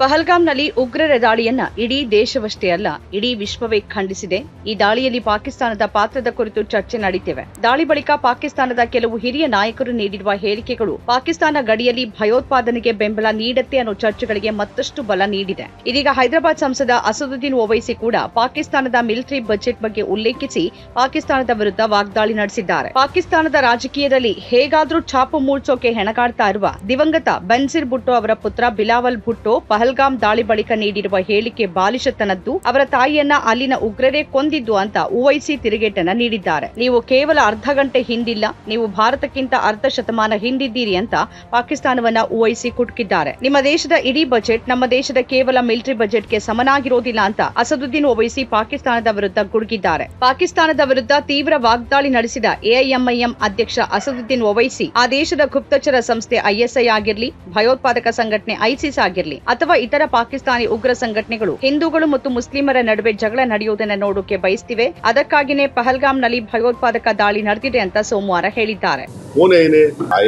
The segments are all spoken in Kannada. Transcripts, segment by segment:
ಪಹಲ್ಗಾಮ್ನಲ್ಲಿ ಉಗ್ರರ ದಾಳಿಯನ್ನ ಇಡೀ ದೇಶವಷ್ಟೇ ಅಲ್ಲ, ಇಡೀ ವಿಶ್ವವೇ ಖಂಡಿಸಿದೆ. ಈ ದಾಳಿಯಲ್ಲಿ ಪಾಕಿಸ್ತಾನದ ಪಾತ್ರದ ಕುರಿತು ಚರ್ಚೆ ನಡೆಯುತ್ತಿವೆ. ದಾಳಿ ಬಳಿಕ ಪಾಕಿಸ್ತಾನದ ಕೆಲವು ಹಿರಿಯ ನಾಯಕರು ನೀಡಿರುವ ಹೇಳಿಕೆಗಳು ಪಾಕಿಸ್ತಾನ ಗಡಿಯಲ್ಲಿ ಭಯೋತ್ಪಾದನೆಗೆ ಬೆಂಬಲ ನೀಡುತ್ತೆ ಅನ್ನೋ ಚರ್ಚೆಗಳಿಗೆ ಮತ್ತಷ್ಟು ಬಲ ನೀಡಿದೆ. ಇದೀಗ ಹೈದರಾಬಾದ್ ಸಂಸದ ಅಸದುದ್ದೀನ್ ಓವೈಸಿ ಕೂಡ ಪಾಕಿಸ್ತಾನದ ಮಿಲಿಟರಿ ಬಜೆಟ್ ಬಗ್ಗೆ ಉಲ್ಲೇಖಿಸಿ ಪಾಕಿಸ್ತಾನದ ವಿರುದ್ಧ ವಾಗ್ದಾಳಿ ನಡೆಸಿದ್ದಾರೆ. ಪಾಕಿಸ್ತಾನದ ರಾಜಕೀಯದಲ್ಲಿ ಹೇಗಾದ್ರೂ ಛಾಪು ಮೂಡ್ಸೋಕೆ ಹೆಣಗಾಡ್ತಾ ಇರುವ ದಿವಂಗತ ಬೆನ್ಜೀರ್ ಭುಟ್ಟೋ ಅವರ ಪುತ್ರ ಬಿಲಾವಲ್ ಭುಟ್ಟೋ ಪಹಲ್ಗಾಮ್ ದಾಳಿ ಬಳಿಕ ನೀಡಿರುವ ಹೇಳಿಕೆ ಬಾಲಿಶತನದ್ದು, ಅವರ ತಾಯಿಯನ್ನ ಅಲ್ಲಿನ ಉಗ್ರರೇ ಕೊಂದಿದ್ದು ಅಂತ ಓವೈಸಿ ತಿರುಗೇಟನ್ನ ನೀಡಿದ್ದಾರೆ. ನೀವು ಕೇವಲ ಅರ್ಧ ಗಂಟೆ ಹಿಂದಿಲ್ಲ, ನೀವು ಭಾರತಕ್ಕಿಂತ ಅರ್ಧ ಶತಮಾನ ಹಿಂದಿದ್ದೀರಿ ಅಂತ ಪಾಕಿಸ್ತಾನವನ್ನ ಓವೈಸಿ ಕುಟುಕಿದ್ದಾರೆ. ನಿಮ್ಮ ದೇಶದ ಇಡೀ ಬಜೆಟ್ ನಮ್ಮ ದೇಶದ ಕೇವಲ ಮಿಲಿಟರಿ ಬಜೆಟ್ಗೆ ಸಮನಾಗಿರೋದಿಲ್ಲ ಅಂತ ಅಸದುದ್ದೀನ್ ಓವೈಸಿ ಪಾಕಿಸ್ತಾನದ ವಿರುದ್ಧ ಗುಡುಗಿದ್ದಾರೆ. ಪಾಕಿಸ್ತಾನದ ವಿರುದ್ಧ ತೀವ್ರ ವಾಗ್ದಾಳಿ ನಡೆಸಿದ ಎಐಎಂಐಎಂ ಅಧ್ಯಕ್ಷ ಅಸದುದ್ದೀನ್ ಓವೈಸಿ ಆ ದೇಶದ ಗುಪ್ತಚರ ಸಂಸ್ಥೆ ಐಎಸ್ಐ ಆಗಿರ್ಲಿ, ಭಯೋತ್ಪಾದಕ ಸಂಘಟನೆ ಐಸಿಸ್ ಆಗಿರ್ಲಿ ಅಥವಾ ಇತರ ಪಾಕಿಸ್ತಾನಿ ಉಗ್ರ ಸಂಘಟನೆಗಳು ಹಿಂದೂಗಳು ಮತ್ತು ಮುಸ್ಲಿಮರ ನಡುವೆ ಜಗಳ ನಡೆಯುವುದನ್ನು ನೋಡೋಕೆ ಬಯಸ್ತಿವೆ. ಅದಕ್ಕಾಗಿನೇ ಪಹಲ್ಗಾಮ್ನಲ್ಲಿ ಭಯೋತ್ಪಾದಕ ದಾಳಿ ನಡೆದಿದೆ ಅಂತ ಸೋಮವಾರ ಹೇಳಿದ್ದಾರೆ.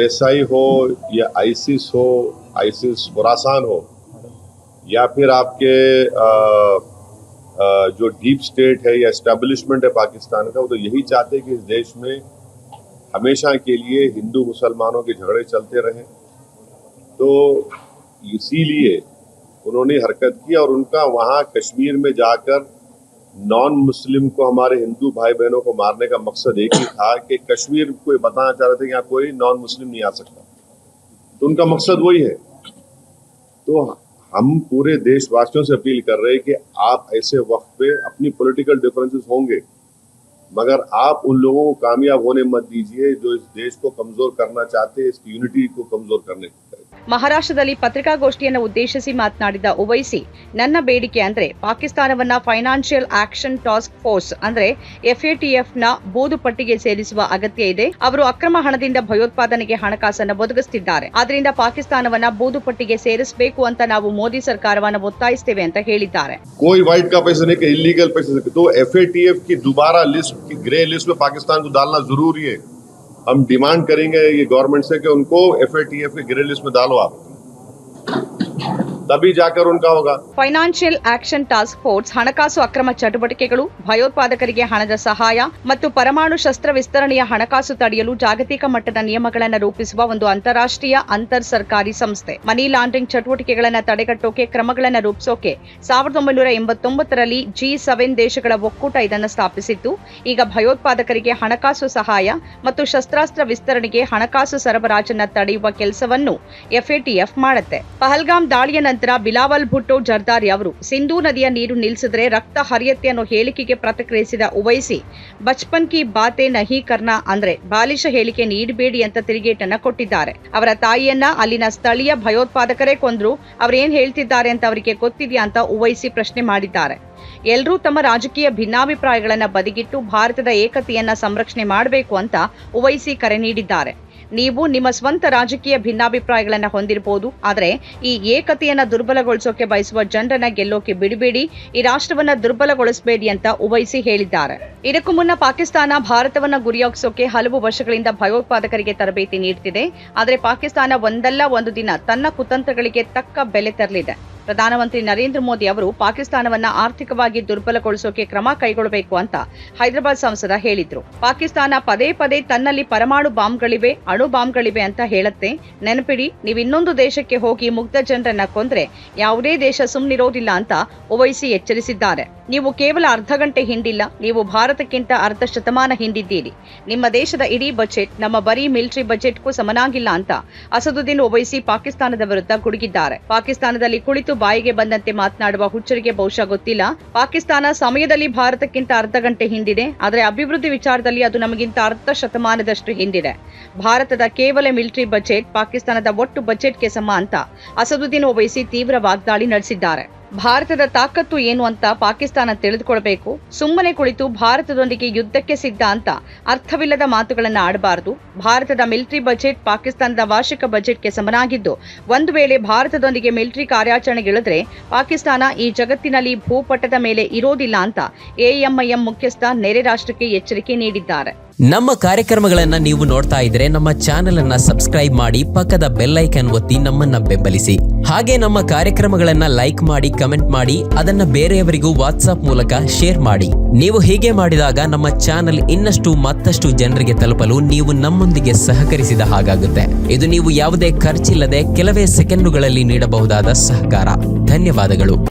ISI हो या ISIS हो, ISIS खुरासान हो या फिर आपके जो डीप स्टेट है या एस्टेब्लिशमेंट है पाकिस्तान का, वो तो यही चाहते हैं कि इस देश में हमेशा के लिए हिंदू मुसलमानों के झगड़े चलते रहें. तो इसीलिए उन्होंने हरकत की और उनका वहाँ कश्मीर में जाकर नॉन मुस्लिम को, हमारे हिंदू भाई बहनों को मारने का मकसद एक ही था कि कश्मीर को बताना चाह रहे थे कि यहाँ कोई नॉन मुस्लिम नहीं आ सकता. तो उनका मकसद वही है. तो हम पूरे देशवासियों से अपील कर रहे हैं कि आप ऐसे वक्त पे अपनी पॉलिटिकल डिफरेंसेस होंगे, मगर आप उन लोगों को कामयाब होने मत दीजिए जो इस देश को कमजोर करना चाहते हैं, इसकी यूनिटी को कमजोर करने. ಮಹಾರಾಷ್ಟ್ರದಲ್ಲಿ ಪತ್ರಿಕಾಗೋಷ್ಠಿಯನ್ನು ಉದ್ದೇಶಿಸಿ ಮಾತನಾಡಿದ ಓವೈಸಿ, ನನ್ನ ಬೇಡಿಕೆ ಅಂದ್ರೆ ಪಾಕಿಸ್ತಾನವನ್ನ ಫೈನಾನ್ಷಿಯಲ್ ಆಕ್ಷನ್ ಟಾಸ್ಕ್ ಫೋರ್ಸ್ ಅಂದ್ರೆ FATF ನ ಬೂದು ಪಟ್ಟಿಗೆ ಸೇರಿಸುವ ಅಗತ್ಯ ಇದೆ. ಅವರು ಅಕ್ರಮ ಹಣದಿಂದ ಭಯೋತ್ಪಾದನೆಗೆ ಹಣಕಾಸನ್ನು ಒದಗಿಸುತ್ತಿದ್ದಾರೆ. ಆದ್ರಿಂದ ಪಾಕಿಸ್ತಾನವನ್ನ ಬೂದು ಪಟ್ಟಿಗೆ ಸೇರಿಸಬೇಕು ಅಂತ ನಾವು ಮೋದಿ ಸರ್ಕಾರವನ್ನ ಒತ್ತಾಯಿಸುತ್ತೇವೆ ಅಂತ ಹೇಳಿದ್ದಾರೆ. कोई वाइट का पैसा नहीं, कि इलीगल पैसे, तो FATF की दोबारा लिस्ट, की ग्रे लिस्ट में पाकिस्तान को डालना जरूरी है. हम डिमांड करेंगे ये गवर्नमेंट से कि उनको FATF के ग्रे लिस्ट में डालो आप, तभी जाकर उनका होगा. ಫೈನಾನ್ಷಿಯಲ್ ಆಕ್ಷನ್ ಟಾಸ್ಕ್ ಫೋರ್ಸ್ ಹಣಕಾಸು ಅಕ್ರಮ ಚಟುವಟಿಕೆಗಳು, ಭಯೋತ್ಪಾದಕರಿಗೆ ಹಣದ ಸಹಾಯ ಮತ್ತು ಪರಮಾಣು ಶಸ್ತ್ರ ವಿಸ್ತರಣೆಯ ಹಣಕಾಸು ತಡೆಯಲು ಜಾಗತಿಕ ಮಟ್ಟದ ನಿಯಮಗಳನ್ನು ರೂಪಿಸುವ ಒಂದು ಅಂತಾರಾಷ್ಟ್ರೀಯ ಅಂತರ್ ಸರ್ಕಾರಿ ಸಂಸ್ಥೆ. ಮನಿ ಲಾಂಡ್ರಿಂಗ್ ಚಟುವಟಿಕೆಗಳನ್ನು ತಡೆಗಟ್ಟೋಕೆ ಕ್ರಮಗಳನ್ನು ರೂಪಿಸೋಕೆ 1989ರಲ್ಲಿ G7 ದೇಶಗಳ ಒಕ್ಕೂಟ ಇದನ್ನು ಸ್ಥಾಪಿಸಿತ್ತು. ಈಗ ಭಯೋತ್ಪಾದಕರಿಗೆ ಹಣಕಾಸು ಸಹಾಯ ಮತ್ತು ಶಸ್ತ್ರಾಸ್ತ್ರ ವಿಸ್ತರಣೆಗೆ ಹಣಕಾಸು ಸರಬರಾಜನ್ನ ತಡೆಯುವ ಕೆಲಸವನ್ನು FATF ಮಾಡುತ್ತೆ. ಪಹಲ್ಗಾಮ್ ದಾಳಿಯ ನಂತರ ಬಿಲಾವಲ್ ಭುಟ್ಟೋ ಜರ್ದಾರಿ ಅವರು ಸಿಂಧೂ ನದಿಯ ನೀರು ನಿಲ್ಲಿಸಿದ್ರೆ ರಕ್ತ ಹರಿಯತ್ತೆ ಅನ್ನೋ ಹೇಳಿಕೆಗೆ ಪ್ರತಿಕ್ರಿಯಿಸಿದ ಓವೈಸಿ, ಬಚ್ಪನ್ ಕಿ ಬಾತೆ ನಹಿ ಕರ್ನಾ ಅಂದ್ರೆ ಬಾಲಿಶ ಹೇಳಿಕೆ ನೀಡಬೇಡಿ ಅಂತ ತಿರುಗೇಟನ್ನ ಕೊಟ್ಟಿದ್ದಾರೆ. ಅವರ ತಾಯಿಯನ್ನ ಅಲ್ಲಿನ ಸ್ಥಳೀಯ ಭಯೋತ್ಪಾದಕರೇ ಕೊಂದ್ರು, ಅವರೇನ್ ಹೇಳ್ತಿದ್ದಾರೆ ಅಂತ ಅವರಿಗೆ ಗೊತ್ತಿದೆಯಾ ಅಂತ ಓವೈಸಿ ಪ್ರಶ್ನೆ ಮಾಡಿದ್ದಾರೆ. ಎಲ್ಲರೂ ತಮ್ಮ ರಾಜಕೀಯ ಭಿನ್ನಾಭಿಪ್ರಾಯಗಳನ್ನ ಬದಿಗಿಟ್ಟು ಭಾರತದ ಏಕತೆಯನ್ನ ಸಂರಕ್ಷಣೆ ಮಾಡಬೇಕು ಅಂತ ಓವೈಸಿ ಕರೆ ನೀಡಿದ್ದಾರೆ. ನೀವು ನಿಮ್ಮ ಸ್ವಂತ ರಾಜಕೀಯ ಭಿನ್ನಾಭಿಪ್ರಾಯಗಳನ್ನ ಹೊಂದಿರಬಹುದು, ಆದರೆ ಈ ಏಕತೆಯನ್ನ ದುರ್ಬಲಗೊಳಿಸೋಕೆ ಬಯಸುವ ಜನರನ್ನ ಗೆಲ್ಲೋಕೆ ಬಿಡಬೇಡಿ, ಈ ರಾಷ್ಟ್ರವನ್ನ ದುರ್ಬಲಗೊಳಿಸಬೇಡಿ ಅಂತ ಓವೈಸಿ ಹೇಳಿದ್ದಾರೆ. ಇದಕ್ಕೂ ಮುನ್ನ ಪಾಕಿಸ್ತಾನ ಭಾರತವನ್ನ ಗುರಿಯಾಗಿಸೋಕೆ ಹಲವು ವರ್ಷಗಳಿಂದ ಭಯೋತ್ಪಾದಕರಿಗೆ ತರಬೇತಿ ನೀಡುತ್ತಿದೆ. ಆದರೆ ಪಾಕಿಸ್ತಾನ ಒಂದಲ್ಲ ಒಂದು ದಿನ ತನ್ನ ಕುತಂತ್ರಗಳಿಗೆ ತಕ್ಕ ಬೆಲೆ ತರಲಿದೆ. ಪ್ರಧಾನಮಂತ್ರಿ ನರೇಂದ್ರ ಮೋದಿ ಅವರು ಪಾಕಿಸ್ತಾನವನ್ನ ಆರ್ಥಿಕವಾಗಿ ದುರ್ಬಲಗೊಳಿಸೋಕೆ ಕ್ರಮ ಕೈಗೊಳ್ಳಬೇಕು ಅಂತ ಹೈದರಾಬಾದ್ ಸಂಸದ ಹೇಳಿದ್ರು. ಪಾಕಿಸ್ತಾನ ಪದೇ ಪದೇ ತನ್ನಲ್ಲಿ ಪರಮಾಣು ಬಾಂಬ್ಗಳಿವೆ, ಅಣು ಬಾಂಬ್ಗಳಿವೆ ಅಂತ ಹೇಳುತ್ತೆ. ನೆನಪಿಡಿ, ನೀವು ಇನ್ನೊಂದು ದೇಶಕ್ಕೆ ಹೋಗಿ ಮುಗ್ಧ ಜನರನ್ನ ಕೊಂದ್ರೆ ಯಾವುದೇ ದೇಶ ಸುಮ್ಮನಿರೋದಿಲ್ಲ ಅಂತ ಓವೈಸಿ ಎಚ್ಚರಿಸಿದ್ದಾರೆ. ನೀವು ಕೇವಲ ಅರ್ಧ ಗಂಟೆ ಹಿಂದಿಲ್ಲ, ನೀವು ಭಾರತಕ್ಕಿಂತ ಅರ್ಧ ಶತಮಾನ ಹಿಂದಿದ್ದೀರಿ. ನಿಮ್ಮ ದೇಶದ ಇಡೀ ಬಜೆಟ್ ನಮ್ಮ ಬರೀ ಮಿಲಿಟರಿ ಬಜೆಟ್ಗೂ ಸಮನಾಗಿಲ್ಲ ಅಂತ ಅಸದುದ್ದೀನ್ ಓವೈಸಿ ಪಾಕಿಸ್ತಾನದ ವಿರುದ್ಧ ಗುಡುಗಿದ್ದಾರೆ. ಪಾಕಿಸ್ತಾನದಲ್ಲಿ ಕುಳಿತು ಬಾಯಿಗೆ ಬಂದಂತೆ ಮಾತನಾಡುವ ಹುಚ್ಚರಿಗೆ ಬಹುಶಃ ಗೊತ್ತಿಲ್ಲ, ಪಾಕಿಸ್ತಾನ ಸಮಯದಲ್ಲಿ ಭಾರತಕ್ಕಿಂತ ಅರ್ಧ ಗಂಟೆ ಹಿಂದಿದೆ, ಆದರೆ ಅಭಿವೃದ್ಧಿ ವಿಚಾರದಲ್ಲಿ ಅದು ನಮಗಿಂತ ಅರ್ಧ ಶತಮಾನದಷ್ಟು ಹಿಂದಿದೆ. ಭಾರತದ ಕೇವಲ ಮಿಲಿಟರಿ ಬಜೆಟ್ ಪಾಕಿಸ್ತಾನದ ಒಟ್ಟು ಬಜೆಟ್ಗೆ ಸಮ ಅಂತ ಅಸದುದ್ದೀನ್ ಓವೈಸಿ ತೀವ್ರ ವಾಗ್ದಾಳಿ ನಡೆಸಿದ್ದಾರೆ. ಭಾರತದ ತಾಕತ್ತು ಏನು ಅಂತ ಪಾಕಿಸ್ತಾನ ತಿಳಿದುಕೊಳ್ಳಬೇಕು. ಸುಮ್ಮನೆ ಕುಳಿತು ಭಾರತದೊಂದಿಗೆ ಯುದ್ಧಕ್ಕೆ ಸಿದ್ಧ ಅಂತ ಅರ್ಥವಿಲ್ಲದ ಮಾತುಗಳನ್ನು ಆಡಬಾರದು. ಭಾರತದ ಮಿಲಿಟರಿ ಬಜೆಟ್ ಪಾಕಿಸ್ತಾನದ ವಾರ್ಷಿಕ ಬಜೆಟ್ಗೆ ಸಮನಾಗಿದ್ದು, ಒಂದು ವೇಳೆ ಭಾರತದೊಂದಿಗೆ ಮಿಲಿಟರಿ ಕಾರ್ಯಾಚರಣೆಗಿಳಿದ್ರೆ ಪಾಕಿಸ್ತಾನ ಈ ಜಗತ್ತಿನಲ್ಲಿ ಭೂಪಟದ ಮೇಲೆ ಇರೋದಿಲ್ಲ ಅಂತ ಎಐಎಂಐಎಂ ಮುಖ್ಯಸ್ಥ ನೆರೆ ರಾಷ್ಟ್ರಕ್ಕೆ ಎಚ್ಚರಿಕೆ ನೀಡಿದ್ದಾರೆ. ನಮ್ಮ ಕಾರ್ಯಕ್ರಮಗಳನ್ನ ನೀವು ನೋಡ್ತಾ ಇದ್ರೆ ನಮ್ಮ ಚಾನೆಲ್ ಅನ್ನ ಸಬ್ಸ್ಕ್ರೈಬ್ ಮಾಡಿ, ಪಕ್ಕದ ಬೆಲ್ ಐಕಾನ್ ಒತ್ತಿ ನಮ್ಮನ್ನ ಬೆಂಬಲಿಸಿ. ಹಾಗೆ ನಮ್ಮ ಕಾರ್ಯಕ್ರಮಗಳನ್ನ ಲೈಕ್ ಮಾಡಿ, ಕಮೆಂಟ್ ಮಾಡಿ, ಅದನ್ನ ಬೇರೆಯವರಿಗೂ ವಾಟ್ಸ್ಆಪ್ ಮೂಲಕ ಶೇರ್ ಮಾಡಿ. ನೀವು ಹೀಗೆ ಮಾಡಿದಾಗ ನಮ್ಮ ಚಾನೆಲ್ ಇನ್ನಷ್ಟು ಮತ್ತಷ್ಟು ಜನರಿಗೆ ತಲುಪಲು ನೀವು ನಮ್ಮೊಂದಿಗೆ ಸಹಕರಿಸಿದ ಹಾಗಾಗುತ್ತೆ. ಇದು ನೀವು ಯಾವುದೇ ಖರ್ಚಿಲ್ಲದೆ ಕೆಲವೇ ಸೆಕೆಂಡುಗಳಲ್ಲಿ ನೀಡಬಹುದಾದ ಸಹಕಾರ. ಧನ್ಯವಾದಗಳು.